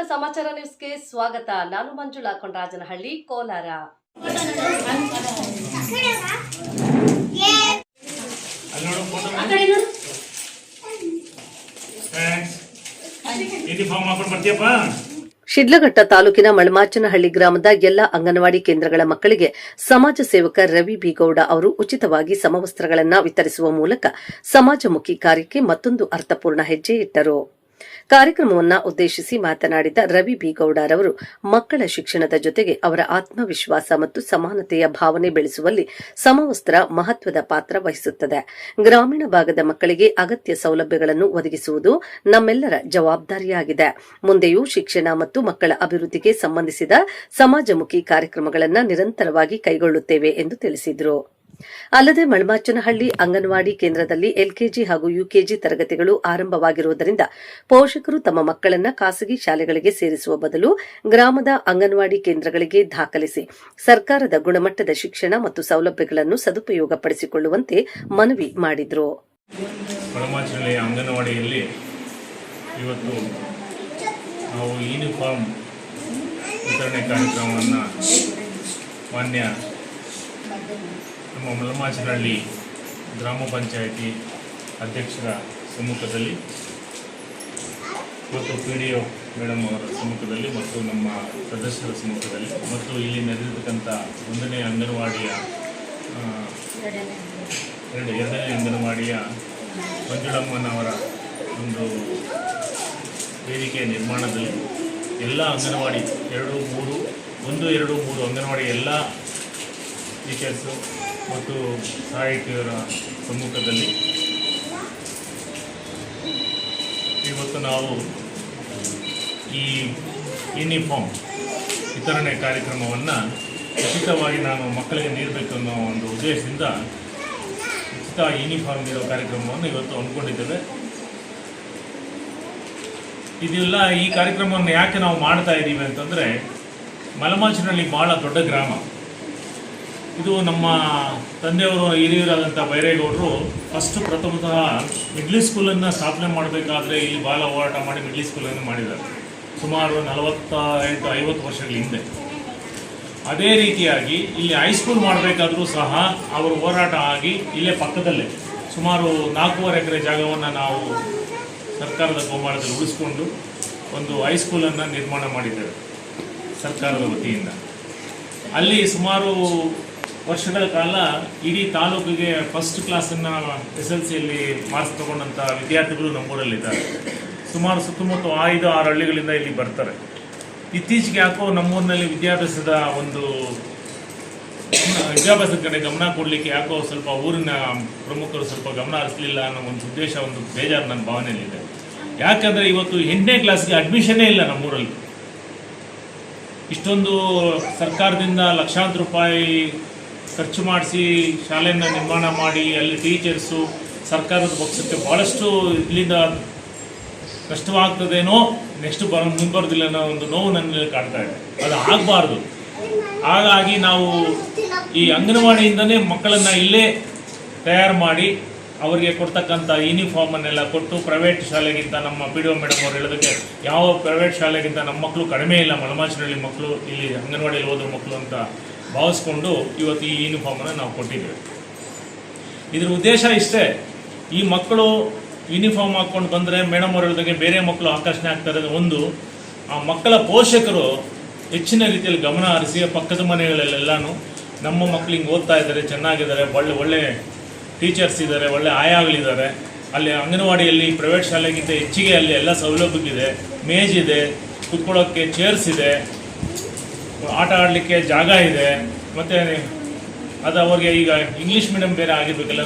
ಸಮಾಚಾರ ನ್ಯೂಸ್ಗೆ ಸ್ವಾಗತ. ನಾನು ಮಂಜುಳಾ ಕೊಂಡರಾಜನಹಳ್ಳಿ, ಕೋಲಾರ. ಶಿಡ್ಲಘಟ್ಟ ತಾಲೂಕಿನ ಮಳಮಾಚನಹಳ್ಳಿ ಗ್ರಾಮದ ಎಲ್ಲ ಅಂಗನವಾಡಿ ಕೇಂದ್ರಗಳ ಮಕ್ಕಳಿಗೆ ಸಮಾಜ ಸೇವಕ ರವಿ ಬಿ ಗೌಡ ಅವರು ಉಚಿತವಾಗಿ ಸಮವಸ್ತ್ರಗಳನ್ನು ವಿತರಿಸುವ ಮೂಲಕ ಸಮಾಜಮುಖಿ ಕಾರ್ಯಕ್ಕೆ ಮತ್ತೊಂದು ಅರ್ಥಪೂರ್ಣ ಹೆಜ್ಜೆ ಇಟ್ಟರು. ಕಾರ್ಯಕ್ರಮವನ್ನು ಉದ್ದೇಶಿಸಿ ಮಾತನಾಡಿದ ರವಿ ಬಿ ಗೌಡರವರು ಮಕ್ಕಳ ಶಿಕ್ಷಣದ ಜೊತೆಗೆ ಅವರ ಆತ್ಮವಿಶ್ವಾಸ ಮತ್ತು ಸಮಾನತೆಯ ಭಾವನೆ ಬೆಳೆಸುವಲ್ಲಿ ಸಮವಸ್ತ್ರ ಮಹತ್ವದ ಪಾತ್ರ ವಹಿಸುತ್ತದೆ. ಗ್ರಾಮೀಣ ಭಾಗದ ಮಕ್ಕಳಿಗೆ ಅಗತ್ಯ ಸೌಲಭ್ಯಗಳನ್ನು ಒದಗಿಸುವುದು ನಮ್ಮೆಲ್ಲರ ಜವಾಬ್ದಾರಿಯಾಗಿದೆ. ಮುಂದೆಯೂ ಶಿಕ್ಷಣ ಮತ್ತು ಮಕ್ಕಳ ಅಭಿವೃದ್ಧಿಗೆ ಸಂಬಂಧಿಸಿದ ಸಮಾಜಮುಖಿ ಕಾರ್ಯಕ್ರಮಗಳನ್ನು ನಿರಂತರವಾಗಿ ಕೈಗೊಳ್ಳುತ್ತೇವೆ ಎಂದು ತಿಳಿಸಿದರು. ಅಲ್ಲದೆ ಮಳಮಾಚನಹಳ್ಳಿ ಅಂಗನವಾಡಿ ಕೇಂದ್ರದಲ್ಲಿ ಎಲ್ಕೆಜಿ ಹಾಗೂ ಯುಕೆಜಿ ತರಗತಿಗಳು ಆರಂಭವಾಗಿರುವುದರಿಂದ ಪೋಷಕರು ತಮ್ಮ ಮಕ್ಕಳನ್ನು ಖಾಸಗಿ ಶಾಲೆಗಳಿಗೆ ಸೇರಿಸುವ ಬದಲು ಗ್ರಾಮದ ಅಂಗನವಾಡಿ ಕೇಂದ್ರಗಳಿಗೆ ದಾಖಲಿಸಿ ಸರ್ಕಾರದ ಗುಣಮಟ್ಟದ ಶಿಕ್ಷಣ ಮತ್ತು ಸೌಲಭ್ಯಗಳನ್ನು ಸದುಪಯೋಗಪಡಿಸಿಕೊಳ್ಳುವಂತೆ ಮನವಿ ಮಾಡಿದರು. ಮಳಮಾಚನಹಳ್ಳಿ ಅಂಗನವಾಡಿಯಲ್ಲಿ ಇವತ್ತು ನಾವು ಯೂನಿಫಾರ್ಮ್ ವಿತರಣೆ ಕಾರ್ಯಕ್ರಮವನ್ನು ಮಾನ್ಯ ನಮ್ಮ ಮಳಮಾಚನಹಳ್ಳಿ ಗ್ರಾಮ ಪಂಚಾಯಿತಿ ಅಧ್ಯಕ್ಷರ ಸಮ್ಮುಖದಲ್ಲಿ ಮತ್ತು PDO ಮೇಡಮ್ ಅವರ ಸಮ್ಮುಖದಲ್ಲಿ ಮತ್ತು ನಮ್ಮ ಸದಸ್ಯರ ಸಮ್ಮುಖದಲ್ಲಿ ಮತ್ತು ಇಲ್ಲಿ ನಡೆದಿರ್ತಕ್ಕಂಥ ಎರಡನೇ ಅಂಗನವಾಡಿಯ ಮಂಜುಳಮ್ಮನವರ ಒಂದು ವೇದಿಕೆಯ ನಿರ್ಮಾಣದಲ್ಲಿ ಎಲ್ಲ ಅಂಗನವಾಡಿ 1, 2, 3 ಅಂಗನವಾಡಿ ಎಲ್ಲ ಟೀಚರ್ಸು ಮತ್ತು ಸಹಾಯಕಿಯರ ಸಮ್ಮುಖದಲ್ಲಿ ಇವತ್ತು ನಾವು ಈ ಯೂನಿಫಾರ್ಮ್ ವಿತರಣೆ ಕಾರ್ಯಕ್ರಮವನ್ನು ಉಚಿತವಾಗಿ ನಾನು ಮಕ್ಕಳಿಗೆ ನೀಡಬೇಕು ಅನ್ನೋ ಒಂದು ಉದ್ದೇಶದಿಂದ ಉಚಿತ ಯೂನಿಫಾರ್ಮ್ ನೀಡೋ ಕಾರ್ಯಕ್ರಮವನ್ನು ಇವತ್ತು ಹಮ್ಮಿಕೊಂಡಿದ್ದೇವೆ. ಇದೆಲ್ಲ ಈ ಕಾರ್ಯಕ್ರಮವನ್ನು ಯಾಕೆ ನಾವು ಮಾಡ್ತಾ ಇದ್ದೀವಿ ಅಂತಂದರೆ, ಮಳಮಾಚನಹಳ್ಳಿ ಭಾಳ ದೊಡ್ಡ ಗ್ರಾಮ. ಇದು ನಮ್ಮ ತಂದೆಯವರು ಹಿರಿಯರಾದಂಥ ಬೈರೇಗೌಡರು ಪ್ರಥಮತಃ ಮಿಡ್ಲ್ ಸ್ಕೂಲನ್ನು ಸ್ಥಾಪನೆ ಮಾಡಬೇಕಾದ್ರೆ ಇಲ್ಲಿ ಭಾಳ ಹೋರಾಟ ಮಾಡಿ ಮಿಡ್ಲ್ ಸ್ಕೂಲನ್ನು ಮಾಡಿದ್ದಾರೆ, ಸುಮಾರು 48-50 ವರ್ಷಗಳ ಹಿಂದೆ. ಅದೇ ರೀತಿಯಾಗಿ ಇಲ್ಲಿ ಹೈಸ್ಕೂಲ್ ಮಾಡಬೇಕಾದ್ರೂ ಸಹ ಅವರು ಹೋರಾಟ ಆಗಿ ಇಲ್ಲೇ ಪಕ್ಕದಲ್ಲೇ ಸುಮಾರು 4.5 ಎಕರೆ ಜಾಗವನ್ನು ನಾವು ಸರ್ಕಾರದ ಗೋಮಾಳದಲ್ಲಿ ಉಳಿಸ್ಕೊಂಡು ಒಂದು ಹೈಸ್ಕೂಲನ್ನು ನಿರ್ಮಾಣ ಮಾಡಿದ್ದೇವೆ ಸರ್ಕಾರದ ವತಿಯಿಂದ. ಅಲ್ಲಿ ಸುಮಾರು ವರ್ಷಗಳ ಕಾಲ ಇಡೀ ತಾಲೂಕಿಗೆ ಫಸ್ಟ್ ಕ್ಲಾಸನ್ನು SLCಯಲ್ಲಿ ಮಾರ್ಕ್ಸ್ ತಗೊಂಡಂಥ ವಿದ್ಯಾರ್ಥಿಗಳು ನಮ್ಮೂರಲ್ಲಿದ್ದಾರೆ. ಸುಮಾರು ಸುತ್ತಮುತ್ತ 5-6 ಹಳ್ಳಿಗಳಿಂದ ಇಲ್ಲಿ ಬರ್ತಾರೆ. ಇತ್ತೀಚೆಗೆ ಯಾಕೋ ನಮ್ಮೂರಿನಲ್ಲಿ ವಿದ್ಯಾಭ್ಯಾಸದ ಕಡೆ ಗಮನ ಕೊಡಲಿಕ್ಕೆ ಯಾಕೋ ಸ್ವಲ್ಪ ಊರಿನ ಪ್ರಮುಖರು ಸ್ವಲ್ಪ ಗಮನ ಹರಿಸಲಿಲ್ಲ ಅನ್ನೋ ಒಂದು ಉದ್ದೇಶ, ಒಂದು ಬೇಜಾರು ನನ್ನ ಭಾವನೆಯಲ್ಲಿದೆ. ಯಾಕಂದರೆ ಇವತ್ತು 8ನೇ ಕ್ಲಾಸ್ಗೆ ಅಡ್ಮಿಷನ್ನೇ ಇಲ್ಲ ನಮ್ಮೂರಲ್ಲಿ. ಇಷ್ಟೊಂದು ಸರ್ಕಾರದಿಂದ ಲಕ್ಷಾಂತರ ರೂಪಾಯಿ ಖರ್ಚು ಮಾಡಿಸಿ ಶಾಲೆಯನ್ನು ನಿರ್ಮಾಣ ಮಾಡಿ ಅಲ್ಲಿ ಟೀಚರ್ಸು ಸರ್ಕಾರದ ಪಕ್ಷಕ್ಕೆ ಭಾಳಷ್ಟು ಇಲ್ಲಿಂದ ಕಷ್ಟವಾಗ್ತದೇನೋ, ನೆಕ್ಸ್ಟ್ ಮುಂಬರೋದಿಲ್ಲ ಅನ್ನೋ ಒಂದು ನೋವು ನನ್ನಲ್ಲಿ ಕಾಡ್ತಾ ಇದೆ. ಅದು ಆಗಬಾರ್ದು. ಹಾಗಾಗಿ ನಾವು ಈ ಅಂಗನವಾಡಿಯಿಂದನೇ ಮಕ್ಕಳನ್ನು ಇಲ್ಲೇ ತಯಾರು ಮಾಡಿ ಅವರಿಗೆ ಕೊಡ್ತಕ್ಕಂಥ ಯೂನಿಫಾರ್ಮನ್ನೆಲ್ಲ ಕೊಟ್ಟು, ಪ್ರೈವೇಟ್ ಶಾಲೆಗಿಂತ ನಮ್ಮ PDO ಮೇಡಮ್ ಅವರು ಹೇಳೋದಕ್ಕೆ ಯಾವ ಪ್ರೈವೇಟ್ ಶಾಲೆಗಿಂತ ನಮ್ಮ ಮಕ್ಕಳು ಕಡಿಮೆ ಇಲ್ಲ, ಮಳಮಾಚನಹಳ್ಳಿ ಮಕ್ಕಳು ಇಲ್ಲಿ ಅಂಗನವಾಡಿಯಲ್ಲಿ ಓದೋ ಮಕ್ಕಳು ಅಂತ ಭಾವಿಸ್ಕೊಂಡು ಇವತ್ತು ಈ ಯೂನಿಫಾರ್ಮನ್ನು ನಾವು ಕೊಟ್ಟಿದ್ದೇವೆ. ಇದ್ರ ಉದ್ದೇಶ ಇಷ್ಟೇ, ಈ ಮಕ್ಕಳು ಯೂನಿಫಾರ್ಮ್ ಹಾಕ್ಕೊಂಡು ಬಂದರೆ ಮೇಡಮ್ ಅವರು ಹೇಳಿದಾಗೆ ಬೇರೆ ಮಕ್ಕಳು ಆಕರ್ಷಣೆ ಆಗ್ತಾರೆ. ಒಂದು, ಆ ಮಕ್ಕಳ ಪೋಷಕರು ಹೆಚ್ಚಿನ ರೀತಿಯಲ್ಲಿ ಗಮನ ಹರಿಸಿ ಪಕ್ಕದ ಮನೆಗಳಲ್ಲೆಲ್ಲನೂ ನಮ್ಮ ಮಕ್ಕಳು ಹಿಂಗೆ ಓದ್ತಾ ಇದ್ದಾರೆ, ಚೆನ್ನಾಗಿದ್ದಾರೆ, ಒಳ್ಳೆ ಟೀಚರ್ಸ್ ಇದ್ದಾರೆ, ಒಳ್ಳೆ ಆಯಾಗಳಿದ್ದಾರೆ, ಅಲ್ಲಿ ಅಂಗನವಾಡಿಯಲ್ಲಿ ಪ್ರೈವೇಟ್ ಶಾಲೆಗಿಂತ ಹೆಚ್ಚಿಗೆ ಅಲ್ಲಿ ಎಲ್ಲ ಸೌಲಭ್ಯಕ್ಕಿದೆ, ಮೇಜ್ ಇದೆ, ಕುತ್ಕೊಳ್ಳೋಕ್ಕೆ ಚೇರ್ಸ್ ಇದೆ, ಆಟ ಆಡಲಿಕ್ಕೆ ಜಾಗ ಇದೆ. ಮತ್ತು ಅದು ಅವ್ರಿಗೆ ಈಗ ಇಂಗ್ಲೀಷ್ ಮೀಡಿಯಂ ಬೇರೆ ಆಗಿರ್ಬೇಕಲ್ಲ,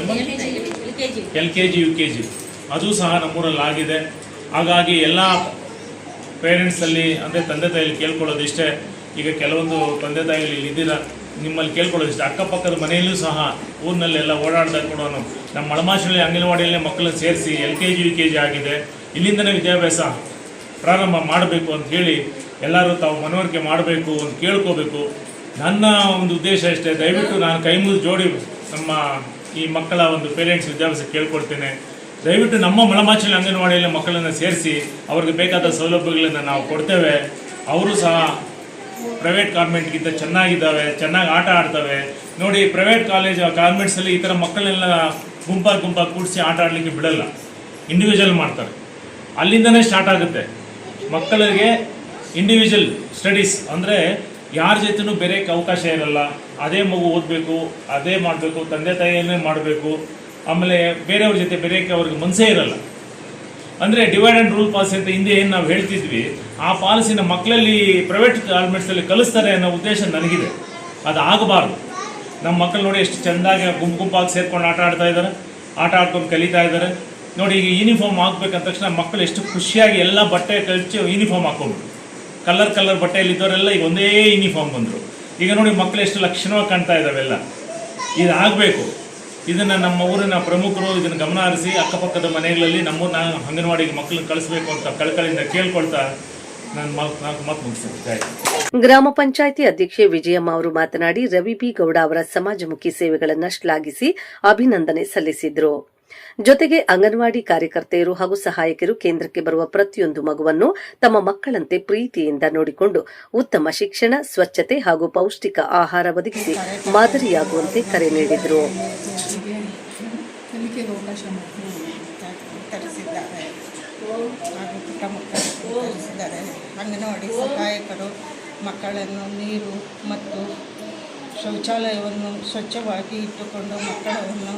LKG UKG ಅದು ಸಹ ನಮ್ಮೂರಲ್ಲಿ ಆಗಿದೆ. ಹಾಗಾಗಿ ಎಲ್ಲ ಪೇರೆಂಟ್ಸಲ್ಲಿ ಅಂದರೆ ತಂದೆ ತಾಯಿಲಿ ಕೇಳ್ಕೊಳ್ಳೋದು ಇಷ್ಟೇ, ಈಗ ಕೆಲವೊಂದು ತಂದೆ ತಾಯಿಗಳು ಇಲ್ಲಿ ಇದ್ದೀರ, ನಿಮ್ಮಲ್ಲಿ ಕೇಳ್ಕೊಳ್ಳೋದು ಇಷ್ಟೇ, ಅಕ್ಕಪಕ್ಕದ ಮನೆಯಲ್ಲೂ ಸಹ ಊರಿನಲ್ಲೆಲ್ಲ ಓಡಾಡ್ತಾ ಕೊಡೋನು ನಮ್ಮ ಮಳಮಾಚನಹಳ್ಳಿ ಅಂಗನವಾಡಿಯಲ್ಲೇ ಮಕ್ಕಳನ್ನ ಸೇರಿಸಿ LKG UKG ಆಗಿದೆ, ಇಲ್ಲಿಂದನೇ ವಿದ್ಯಾಭ್ಯಾಸ ಪ್ರಾರಂಭ ಮಾಡಬೇಕು ಅಂತ ಹೇಳಿ ಎಲ್ಲರೂ ತಾವು ಮನವರಿಕೆ ಮಾಡಬೇಕು ಅಂತ ಕೇಳ್ಕೋಬೇಕು. ನನ್ನ ಒಂದು ಉದ್ದೇಶ ಇಷ್ಟೇ. ದಯವಿಟ್ಟು ನಾನು ಕೈ ಮುಗಿದು ಜೋಡಿ ನಮ್ಮ ಈ ಮಕ್ಕಳ ಒಂದು ಪೇರೆಂಟ್ಸ್ ವಿದ್ಯಾಭ್ಯಾಸ ಕೇಳ್ಕೊಡ್ತೇನೆ. ದಯವಿಟ್ಟು ನಮ್ಮ ಮಳಮಾಚಿ ಅಂಗನವಾಡಿಯಲ್ಲಿ ಮಕ್ಕಳನ್ನು ಸೇರಿಸಿ ಅವ್ರಿಗೆ ಬೇಕಾದ ಸೌಲಭ್ಯಗಳನ್ನು ನಾವು ಕೊಡ್ತೇವೆ. ಅವರು ಸಹ ಪ್ರೈವೇಟ್ ಕಾನ್ವೆಂಟ್ಗಿಂತ ಚೆನ್ನಾಗಿದ್ದಾವೆ, ಚೆನ್ನಾಗಿ ಆಟ ಆಡ್ತವೆ. ನೋಡಿ, ಪ್ರೈವೇಟ್ ಕಾನ್ವೆಂಟ್ಸಲ್ಲಿ ಈ ಥರ ಮಕ್ಕಳನ್ನೆಲ್ಲ ಗುಂಪಾಗಿ ಕೂಡಿಸಿ ಆಟ ಆಡಲಿಕ್ಕೆ ಬಿಡಲ್ಲ, ಇಂಡಿವಿಜುವಲ್ ಮಾಡ್ತಾರೆ. ಅಲ್ಲಿಂದನೇ ಸ್ಟಾರ್ಟ್ ಆಗುತ್ತೆ ಮಕ್ಕಳಿಗೆ ಇಂಡಿವಿಜುವಲ್ ಸ್ಟಡೀಸ್. ಅಂದರೆ ಯಾರ ಜೊತೆನೂ ಬೇರೆಕ್ಕೆ ಅವಕಾಶ ಇರಲ್ಲ. ಅದೇ ಮಗು ಓದಬೇಕು, ಅದೇ ಮಾಡಬೇಕು, ತಂದೆ ತಾಯಿಯನ್ನೇ ಮಾಡಬೇಕು. ಆಮೇಲೆ ಬೇರೆಯವ್ರ ಜೊತೆ ಬೇರೆಕ್ಕೆ ಅವ್ರಿಗೆ ಮನಸ್ಸೇ ಇರಲ್ಲ. ಅಂದರೆ ಡಿವೈಡ್ ಆ್ಯಂಡ್ ರೂಲ್ ಪಾಲಿಸಿ ಅಂತ ಹಿಂದೆ ಏನು ನಾವು ಹೇಳ್ತಿದ್ವಿ, ಆ ಪಾಲಿಸಿನ ಮಕ್ಕಳಲ್ಲಿ ಪ್ರೈವೇಟ್ ಕಾನ್ವೆಂಟ್ಸಲ್ಲಿ ಕಲಿಸ್ತಾರೆ ಅನ್ನೋ ಉದ್ದೇಶ ನನಗಿದೆ. ಅದು ಆಗಬಾರ್ದು. ನಮ್ಮ ಮಕ್ಕಳು ನೋಡಿ ಎಷ್ಟು ಚೆಂದಾಗಿ ಗುಂಪಾಗಿ ಸೇರ್ಕೊಂಡು ಆಟ ಆಡ್ತಾ ಇದ್ದಾರೆ, ಆಟ ಆಡ್ಕೊಂಡು ಕಲಿತಾ ಇದ್ದಾರೆ. ನೋಡಿ, ಈಗ ಯೂನಿಫಾರ್ಮ್ ಹಾಕ್ಬೇಕಂದ ತಕ್ಷಣ ಮಕ್ಕಳು ಎಷ್ಟು ಖುಷಿಯಾಗಿ ಎಲ್ಲ ಬಟ್ಟೆ ಕಳಿಸಿ ಯೂನಿಫಾರ್ಮ್ ಹಾಕ್ಕೊಂಡ್ರು. ಕಲರ್ ಬಟ್ಟೆಯಲ್ಲಿದ್ದವರೆಲ್ಲ ಈಗ ಒಂದೇ ಯೂನಿಫಾರ್ಮ್ ಬಂದರು. ಈಗ ನೋಡಿ ಮಕ್ಕಳು ಎಷ್ಟು ಲಕ್ಷಣವಾಗಿ ಕಾಣ್ತಾ ಇದ್ದಾವೆಲ್ಲ. ಇದು ಆಗಬೇಕು. ಇದನ್ನು ನಮ್ಮ ಊರಿನ ಪ್ರಮುಖರು ಇದನ್ನು ಗಮನ ಹರಿಸಿ ಅಕ್ಕಪಕ್ಕದ ಮನೆಗಳಲ್ಲಿ ನಮ್ಮೂರಿನ ಅಂಗನವಾಡಿಗೆ ಮಕ್ಕಳನ್ನ ಕಳಿಸ್ಬೇಕು ಅಂತ ಕಳಕಳಿಯಿಂದ ಕೇಳ್ಕೊಳ್ತಾ ನಾನು ಮಾತು ಮುಗಿಸ್ತೇನೆ. ಗ್ರಾಮ ಪಂಚಾಯಿತಿ ಅಧ್ಯಕ್ಷೆ ವಿಜಯಮ್ಮ ಅವರು ಮಾತನಾಡಿ ರವಿ ಬಿ ಗೌಡ ಅವರ ಸಮಾಜಮುಖಿ ಸೇವೆಗಳನ್ನು ಶ್ಲಾಘಿಸಿ ಅಭಿನಂದನೆ ಸಲ್ಲಿಸಿದರು. ಜೊತೆಗೆ ಅಂಗನವಾಡಿ ಕಾರ್ಯಕರ್ತೆಯರು ಹಾಗೂ ಸಹಾಯಕರು ಕೇಂದ್ರಕ್ಕೆ ಬರುವ ಪ್ರತಿಯೊಂದು ಮಗುವನ್ನು ತಮ್ಮ ಮಕ್ಕಳಂತೆ ಪ್ರೀತಿಯಿಂದ ನೋಡಿಕೊಂಡು ಉತ್ತಮ ಶಿಕ್ಷಣ, ಸ್ವಚ್ಛತೆ ಹಾಗೂ ಪೌಷ್ಟಿಕ ಆಹಾರ ಒದಗಿಸಿ ಮಾದರಿಯಾಗುವಂತೆ ಕರೆ ನೀಡಿದರು. ಅಂಗನವಾಡಿ ಸಹಾಯಕರು ಮಕ್ಕಳನ್ನು ನೀರು ಮತ್ತು ಶೌಚಾಲಯವನ್ನು ಸ್ವಚ್ಛವಾಗಿ ಇಟ್ಟುಕೊಂಡು ಮಕ್ಕಳನ್ನು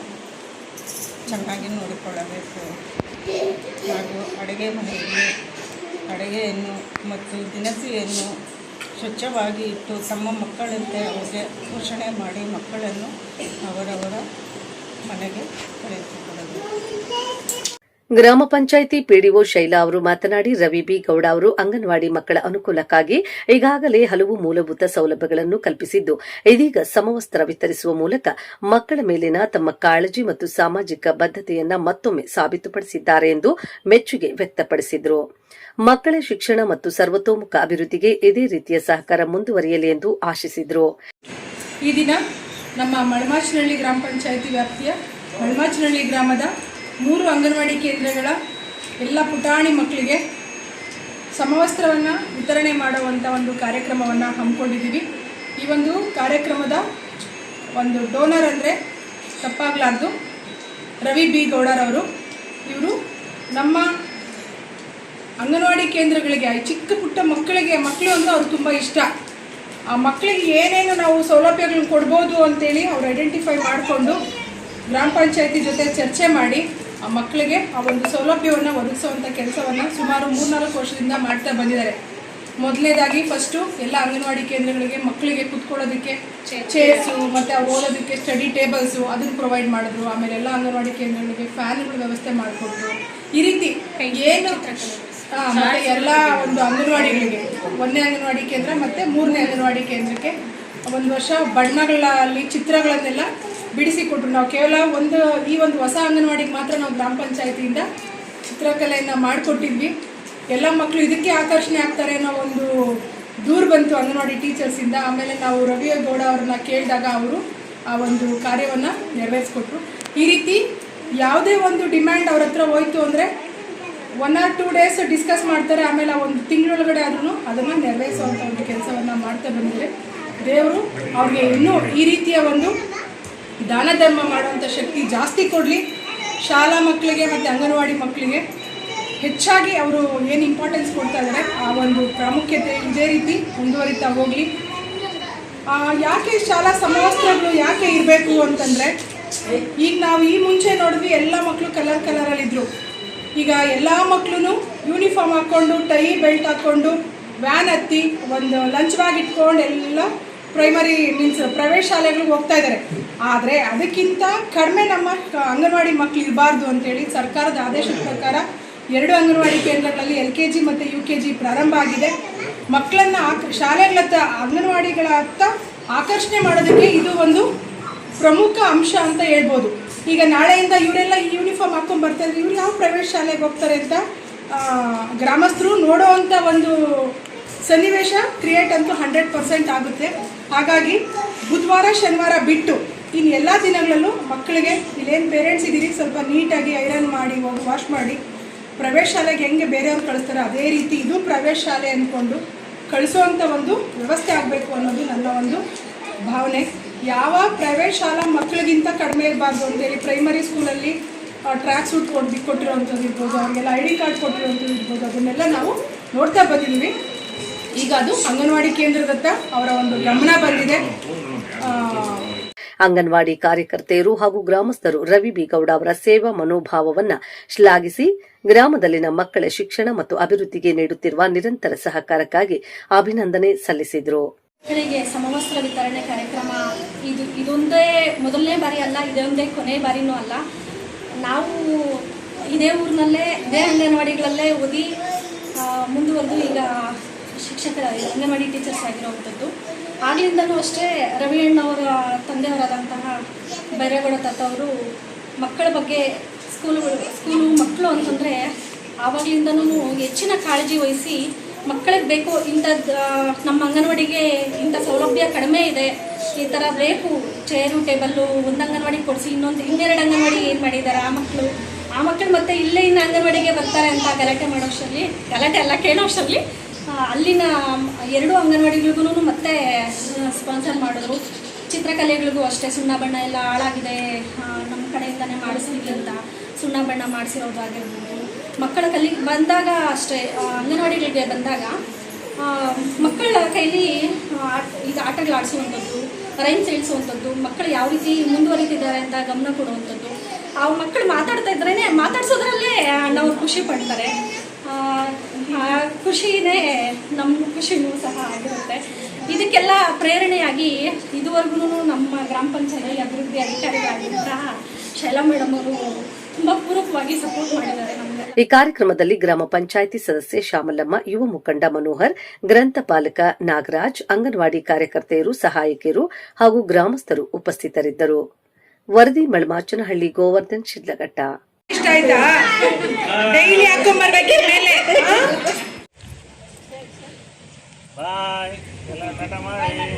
ಚೆನ್ನಾಗಿ ನೋಡಿಕೊಳ್ಳಬೇಕು. ಹಾಗೂ ಅಡುಗೆ ಮನೆಯಲ್ಲಿ ಅಡುಗೆಯನ್ನು ಮತ್ತು ದಿನಸಿಯನ್ನು ಸ್ವಚ್ಛವಾಗಿ ಇಟ್ಟು ತಮ್ಮ ಮಕ್ಕಳಂತೆ ಅವರಿಗೆ ಪೋಷಣೆ ಮಾಡಿ ಮಕ್ಕಳನ್ನು ಅವರವರ ಮನೆಗೆ ಕಳುಹಿಸಿಕೊಡಬೇಕು. ಗ್ರಾಮ ಪಂಚಾಯಿತಿ ಪಿಡಿಒ ಶೈಲಾ ಅವರು ಮಾತನಾಡಿ ರವಿ ಬಿ ಗೌಡ ಅವರು ಅಂಗನವಾಡಿ ಮಕ್ಕಳ ಅನುಕೂಲಕ್ಕಾಗಿ ಈಗಾಗಲೇ ಹಲವು ಮೂಲಭೂತ ಸೌಲಭ್ಯಗಳನ್ನು ಕಲ್ಪಿಸಿದ್ದು, ಇದೀಗ ಸಮವಸ್ತ್ರ ವಿತರಿಸುವ ಮೂಲಕ ಮಕ್ಕಳ ಮೇಲಿನ ತಮ್ಮ ಕಾಳಜಿ ಮತ್ತು ಸಾಮಾಜಿಕ ಬದ್ಧತೆಯನ್ನ ಮತ್ತೊಮ್ಮೆ ಸಾಬೀತುಪಡಿಸಿದ್ದಾರೆ ಎಂದು ಮೆಚ್ಚುಗೆ ವ್ಯಕ್ತಪಡಿಸಿದರು. ಮಕ್ಕಳ ಶಿಕ್ಷಣ ಮತ್ತು ಸರ್ವತೋಮುಖ ಅಭಿವೃದ್ಧಿಗೆ ಇದೇ ರೀತಿಯ ಸಹಕಾರ ಮುಂದುವರಿಯಲಿ ಎಂದು ಆಶಿಸಿದರು. ಈ ದಿನ ನಮ್ಮ ಮಳಮಾಚಿನಹಳ್ಳಿ ಗ್ರಾಮ ಪಂಚಾಯಿತಿ ವ್ಯಾಪ್ತಿಯ ಮಳಮಾಚಿನಹಳ್ಳಿ ಗ್ರಾಮದ 3 ಅಂಗನವಾಡಿ ಕೇಂದ್ರಗಳ ಎಲ್ಲ ಪುಟಾಣಿ ಮಕ್ಕಳಿಗೆ ಸಮವಸ್ತ್ರವನ್ನು ವಿತರಣೆ ಮಾಡುವಂಥ ಒಂದು ಕಾರ್ಯಕ್ರಮವನ್ನು ಹಮ್ಮಿಕೊಂಡಿದ್ದೀವಿ. ಈ ಒಂದು ಕಾರ್ಯಕ್ರಮದ ಒಂದು ಡೋನರ್ ಅಂದರೆ ತಪ್ಪಾಗಲಾರ್ದು ರವಿ ಬಿ ಗೌಡರವರು. ಇವರು ನಮ್ಮ ಅಂಗನವಾಡಿ ಕೇಂದ್ರಗಳಿಗೆ ಚಿಕ್ಕ ಪುಟ್ಟ ಮಕ್ಕಳು ಅಂದ್ರೆ ಅವ್ರು ತುಂಬ ಇಷ್ಟ. ಆ ಮಕ್ಕಳಿಗೆ ಏನೇನು ನಾವು ಸೌಲಭ್ಯಗಳನ್ನ ಕೊಡ್ಬೋದು ಅಂತೇಳಿ ಅವ್ರು ಐಡೆಂಟಿಫೈ ಮಾಡಿಕೊಂಡು ಗ್ರಾಮ ಪಂಚಾಯತಿ ಜೊತೆ ಚರ್ಚೆ ಮಾಡಿ ಆ ಮಕ್ಕಳಿಗೆ ಆ ಒಂದು ಸೌಲಭ್ಯವನ್ನು ಒದಗಿಸುವಂಥ ಕೆಲಸವನ್ನು ಸುಮಾರು 3-4 ವರ್ಷದಿಂದ ಮಾಡ್ತಾ ಬಂದಿದ್ದಾರೆ. ಮೊದಲನೇದಾಗಿ ಫಸ್ಟು ಎಲ್ಲ ಅಂಗನವಾಡಿ ಕೇಂದ್ರಗಳಿಗೆ ಮಕ್ಕಳಿಗೆ ಕೂತ್ಕೊಳ್ಳೋದಕ್ಕೆ ಚೇರ್ಸು ಮತ್ತು ಅವ್ರು ಓದೋದಕ್ಕೆ ಸ್ಟಡಿ ಟೇಬಲ್ಸು ಅದನ್ನು ಪ್ರೊವೈಡ್ ಮಾಡಿದ್ರು. ಆಮೇಲೆ ಎಲ್ಲ ಅಂಗನವಾಡಿ ಕೇಂದ್ರಗಳಿಗೆ ಫ್ಯಾನ್ಗಳ ವ್ಯವಸ್ಥೆ ಮಾಡಿಕೊಟ್ರು. ಈ ರೀತಿ ಏನು ಮತ್ತು ಎಲ್ಲ ಒಂದು ಅಂಗನವಾಡಿಗಳಿಗೆ 1ನೇ ಅಂಗನವಾಡಿ ಕೇಂದ್ರ ಮತ್ತು 3ನೇ ಅಂಗನವಾಡಿ ಕೇಂದ್ರಕ್ಕೆ ಒಂದು ವರ್ಷ ಬಣ್ಣಗಳಲ್ಲಿ ಚಿತ್ರಗಳನ್ನೆಲ್ಲ ಬಿಡಿಸಿಕೊಟ್ರು. ನಾವು ಕೇವಲ ಈ ಒಂದು ಹೊಸ ಅಂಗನವಾಡಿಗೆ ಮಾತ್ರ ನಾವು ಗ್ರಾಮ ಪಂಚಾಯತಿಯಿಂದ ಚಿತ್ರಕಲೆಯನ್ನು ಮಾಡಿಕೊಟ್ಟಿದ್ವಿ. ಎಲ್ಲ ಮಕ್ಕಳು ಇದಕ್ಕೆ ಆಕರ್ಷಣೆ ಆಗ್ತಾರೆ ಅನ್ನೋ ಒಂದು ದೂರು ಬಂತು ಅಂಗನವಾಡಿ ಟೀಚರ್ಸಿಂದ. ಆಮೇಲೆ ನಾವು ರವಿ ಗೌಡ ಅವ್ರನ್ನ ಕೇಳಿದಾಗ ಅವರು ಆ ಒಂದು ಕಾರ್ಯವನ್ನು ನೆರವೇರಿಸ್ಕೊಟ್ರು. ಈ ರೀತಿ ಯಾವುದೇ ಒಂದು ಡಿಮ್ಯಾಂಡ್ ಅವ್ರ ಹತ್ರ ಹೋಯ್ತು ಅಂದರೆ 1 or 2 days ಡಿಸ್ಕಸ್ ಮಾಡ್ತಾರೆ. ಆಮೇಲೆ ಆ ಒಂದು ತಿಂಗಳೊಳಗಡೆ ಆದ್ರೂ ಅದನ್ನು ನೆರವೇರಿಸುವಂಥ ಒಂದು ಕೆಲಸವನ್ನು ಮಾಡ್ತಾ ಬಂದಿದೆ. ದೇವರು ಅವ್ರಿಗೆ ಇನ್ನೂ ಈ ರೀತಿಯ ಒಂದು ದಾನ ಧರ್ಮ ಮಾಡುವಂಥ ಶಕ್ತಿ ಜಾಸ್ತಿ ಕೊಡಲಿ. ಶಾಲಾ ಮಕ್ಕಳಿಗೆ ಮತ್ತು ಅಂಗನವಾಡಿ ಮಕ್ಕಳಿಗೆ ಹೆಚ್ಚಾಗಿ ಅವರು ಏನು ಇಂಪಾರ್ಟೆನ್ಸ್ ಕೊಡ್ತಾ ಇದ್ದಾರೆ ಆ ಒಂದು ಪ್ರಾಮುಖ್ಯತೆ ಇದೇ ರೀತಿ ಮುಂದುವರಿತಾ ಹೋಗಲಿ. ಯಾಕೆ ಶಾಲಾ ಸಮವಸ್ತ್ರಗಳು ಯಾಕೆ ಇರಬೇಕು ಅಂತಂದರೆ, ಈಗ ನಾವು ಈ ಮುಂಚೆ ನೋಡಿದ್ವಿ ಎಲ್ಲ ಮಕ್ಕಳು ಕಲರಲ್ಲಿದ್ದರು. ಈಗ ಎಲ್ಲ ಮಕ್ಕಳು ಯೂನಿಫಾರ್ಮ್ ಹಾಕ್ಕೊಂಡು ಟೈ ಬೆಲ್ಟ್ ಹಾಕ್ಕೊಂಡು ವ್ಯಾನ್ ಹತ್ತಿ ಒಂದು ಲಂಚ್ ಬ್ಯಾಗ್ ಇಟ್ಕೊಂಡು ಎಲ್ಲ ಪ್ರೈವೇಟ್ ಶಾಲೆಗಳಿಗೆ ಹೋಗ್ತಾ ಇದ್ದಾರೆ. ಆದರೆ ಅದಕ್ಕಿಂತ ಕಡಿಮೆ ನಮ್ಮ ಅಂಗನವಾಡಿ ಮಕ್ಕಳು ಇರಬಾರ್ದು ಅಂತೇಳಿ ಸರ್ಕಾರದ ಆದೇಶದ ಪ್ರಕಾರ 2 ಅಂಗನವಾಡಿ ಕೇಂದ್ರಗಳಲ್ಲಿ LKG ಮತ್ತು UKG ಪ್ರಾರಂಭ ಆಗಿದೆ. ಮಕ್ಕಳನ್ನು ಶಾಲೆಗಳತ್ತ ಅಂಗನವಾಡಿಗಳತ್ತ ಆಕರ್ಷಣೆ ಮಾಡೋದಕ್ಕೆ ಇದು ಒಂದು ಪ್ರಮುಖ ಅಂಶ ಅಂತ ಹೇಳ್ಬೋದು. ಈಗ ನಾಳೆಯಿಂದ ಇವರೆಲ್ಲ ಯೂನಿಫಾರ್ಮ್ ಹಾಕ್ಕೊಂಡು ಬರ್ತಾಯಿದ್ರೆ ಇವ್ರು ಯಾವ ಪ್ರೈವೇಟ್ ಶಾಲೆಗೆ ಹೋಗ್ತಾರೆ ಅಂತ ಗ್ರಾಮಸ್ಥರು ನೋಡೋ ಅಂಥ ಒಂದು ಸನ್ನಿವೇಶ ಕ್ರಿಯೇಟ್ ಅಂತೂ 100% ಆಗುತ್ತೆ. ಹಾಗಾಗಿ ಬುಧವಾರ ಶನಿವಾರ ಬಿಟ್ಟು ಇನ್ನು ಎಲ್ಲ ದಿನಗಳಲ್ಲೂ ಮಕ್ಕಳಿಗೆ ಇಲ್ಲೇನು ಪೇರೆಂಟ್ಸ್ ಇದ್ದೀರಿ ಸ್ವಲ್ಪ ನೀಟಾಗಿ ಐರನ್ ಮಾಡಿ ಹೋಗಿ ವಾಶ್ ಮಾಡಿ ಪ್ರೈವೇಟ್ ಶಾಲೆಗೆ ಹೆಂಗೆ ಬೇರೆಯವ್ರು ಕಳಿಸ್ತಾರೆ ಅದೇ ರೀತಿ ಇದು ಪ್ರೈವೇಟ್ ಶಾಲೆ ಅಂದ್ಕೊಂಡು ಕಳಿಸುವಂಥ ಒಂದು ವ್ಯವಸ್ಥೆ ಆಗಬೇಕು ಅನ್ನೋದು ನನ್ನ ಒಂದು ಭಾವನೆ. ಯಾವ ಪ್ರೈವೇಟ್ ಶಾಲಾ ಮಕ್ಕಳಿಗಿಂತ ಕಡಿಮೆ ಇರಬಾರ್ದು ಅಂತೇಳಿ ಪ್ರೈಮರಿ ಸ್ಕೂಲಲ್ಲಿ ಟ್ರ್ಯಾಕ್ ಸೂಟ್ ಕೊಟ್ಟಿರೋವಂಥದ್ದು ಇರ್ಬೋದು, ಅವ್ರಿಗೆಲ್ಲ ID ಕಾರ್ಡ್ ಕೊಟ್ಟಿರೋವಂಥದ್ದು ಇರ್ಬೋದು, ಅದನ್ನೆಲ್ಲ ನಾವು ನೋಡ್ತಾ ಬಂದಿದ್ದೀವಿ. ಈಗ ಅದು ಅಂಗನವಾಡಿ ಕೇಂದ್ರದತ್ತ ಅವರ ಒಂದು ಗಮನ ಬಂದಿದೆ. ಅಂಗನವಾಡಿ ಕಾರ್ಯಕರ್ತೆಯರು ಹಾಗೂ ಗ್ರಾಮಸ್ಥರು ರವಿ ಬಿ ಗೌಡ ಅವರ ಸೇವಾ ಮನೋಭಾವವನ್ನ ಶ್ಲಾಘಿಸಿ ಗ್ರಾಮದಲ್ಲಿನ ಮಕ್ಕಳ ಶಿಕ್ಷಣ ಮತ್ತು ಅಭಿವೃದ್ಧಿಗೆ ನೀಡುತ್ತಿರುವ ನಿರಂತರ ಸಹಕಾರಕ್ಕಾಗಿ ಅಭಿನಂದನೆ ಸಲ್ಲಿಸಿದರು. ಮಕ್ಕಳಿಗೆ ಸಮವಸ್ತ್ರ ವಿತರಣೆ ಕಾರ್ಯಕ್ರಮ ಇದೊಂದೇ ಮೊದಲನೇ ಬಾರಿ ಅಲ್ಲ, ಇದೊಂದೇ ಕೊನೆ ಬಾರಿನೂ ಅಲ್ಲ. ನಾವು ಇದೇ ಊರಿನಲ್ಲೇ ಇದೇ ಅಂಗನವಾಡಿಗಳಲ್ಲೇ ಓದಿ ಮುಂದುವರೆದು ಈಗ ಶಿಕ್ಷಕರ ಅಂಗನವಾಡಿ ಟೀಚರ್ಸ್ ಆಗಿರುವಂಥದ್ದು. ಆಗಲಿಂದನೂ ಅಷ್ಟೇ ರವಿ ಅಣ್ಣವರ ತಂದೆಯವರಾದಂತಹ ಬೈರೇಗೌಡ ತಾತ ಅವರು ಮಕ್ಕಳ ಬಗ್ಗೆ ಸ್ಕೂಲು ಮಕ್ಕಳು ಅಂತಂದರೆ ಆವಾಗಲಿಂದನೂ ಹೆಚ್ಚಿನ ಕಾಳಜಿ ವಹಿಸಿ ಮಕ್ಕಳಿಗೆ ಬೇಕು ಇಂಥದ್ದು ನಮ್ಮ ಅಂಗನವಾಡಿಗೆ ಇಂಥ ಸೌಲಭ್ಯ ಕಡಿಮೆ ಇದೆ, ಈ ಥರ ಬೇಕು ಚೇರು ಟೇಬಲ್ಲು, ಒಂದು ಅಂಗನವಾಡಿಗೆ ಕೊಡಿಸಿ ಇನ್ನೆರಡು ಅಂಗನವಾಡಿ ಏನು ಮಾಡಿದ್ದಾರೆ ಆ ಮಕ್ಕಳು ಮತ್ತೆ ಇಲ್ಲೇ ಇನ್ನು ಅಂಗನವಾಡಿಗೆ ಬರ್ತಾರೆ ಅಂತ ಗಲಾಟೆ ಮಾಡೋಷ್ಟರಲ್ಲಿ, ಗಲಾಟೆ ಎಲ್ಲ ಕೇಳೋಷ್ಟರಲ್ಲಿ ಅಲ್ಲಿನ 2 ಅಂಗನವಾಡಿಗಳಿಗೂ ಮತ್ತೆ ಸ್ಪಾನ್ಸರ್ ಮಾಡಿದ್ರು. ಚಿತ್ರಕಲೆಗಳಿಗೂ ಅಷ್ಟೇ ಸುಣ್ಣ ಬಣ್ಣ ಎಲ್ಲ ಹಾಳಾಗಿದೆ, ನಮ್ಮ ಕಡೆಯಿಂದನೇ ಮಾಡಿಸ್ತೀವಿ ಅಂತ ಸುಣ್ಣ ಬಣ್ಣ ಮಾಡಿಸಿರೋದಾಗಿರ್ಬೋದು. ಮಕ್ಕಳ ಬಂದಾಗ ಅಷ್ಟೇ ಅಂಗನವಾಡಿಗಳಿಗೆ ಬಂದಾಗ ಮಕ್ಕಳ ಕೈಲಿ ಈಗ ಆಟಗಳು ಆಡಿಸುವಂಥದ್ದು, ರೈಮ್ಸ್ ಹೇಳಿಸುವಂಥದ್ದು, ಮಕ್ಕಳು ಯಾವ ರೀತಿ ಮುಂದುವರಿತಿದ್ದಾರೆ ಅಂತ ಗಮನ ಕೊಡುವಂಥದ್ದು. ಆ ಮಕ್ಕಳು ಮಾತಾಡ್ತಾ ಇದ್ರೇ ಮಾತಾಡ್ಸೋದ್ರಲ್ಲೇ ನಾವು ಖುಷಿ ಪಡ್ತಾರೆ. ಖುಷಿನೇ ನಮ್ಮ ಖುಷಿನೂ ಸಹ ಆಗಿರುತ್ತೆ. ಇದಕ್ಕೆಲ್ಲ ಪ್ರೇರಣೆಯಾಗಿ ಇದುವರೆಗೂ ನಮ್ಮ ಗ್ರಾಮ ಪಂಚಾಯತಿ ಅಭಿವೃದ್ಧಿ ಅಧಿಕಾರಿಗಳಾಗಿದ್ದಂತಹ ಶೈಲಾ ಮೇಡಮ್ ಅವರು ತುಂಬಾ ಪೂರಕವಾಗಿ ಸಪೋರ್ಟ್ ಮಾಡಿದ್ದಾರೆ ನಮಗೆ. ಈ ಕಾರ್ಯಕ್ರಮದಲ್ಲಿ ಗ್ರಾಮ ಪಂಚಾಯಿತಿ ಸದಸ್ಯೆ ಶ್ಯಾಮಲಮ್ಮ, ಯುವ ಮುಖಂಡ ಮನೋಹರ್, ಗ್ರಂಥಪಾಲಕ ನಾಗರಾಜ್, ಅಂಗನವಾಡಿ ಕಾರ್ಯಕರ್ತೆಯರು, ಸಹಾಯಕಿಯರು ಹಾಗೂ ಗ್ರಾಮಸ್ಥರು ಉಪಸ್ಥಿತರಿದ್ದರು. ವರದಿ ಮಳಮಾಚನಹಳ್ಳಿ, ಗೋವರ್ಧನ್ ಶಿಡ್ಲಘಟ್ಟ. ಇಷ್ಟ ಆಯ್ತಾ? ಡೈಲಿ ಹಾಕೊಂಡ್ಬರ್ಬೇಕಿ ಮೇಲೆ. ಬಾಯ್ ಎಲ್ಲ ಟಾಟಾ ಮಾಡಿ.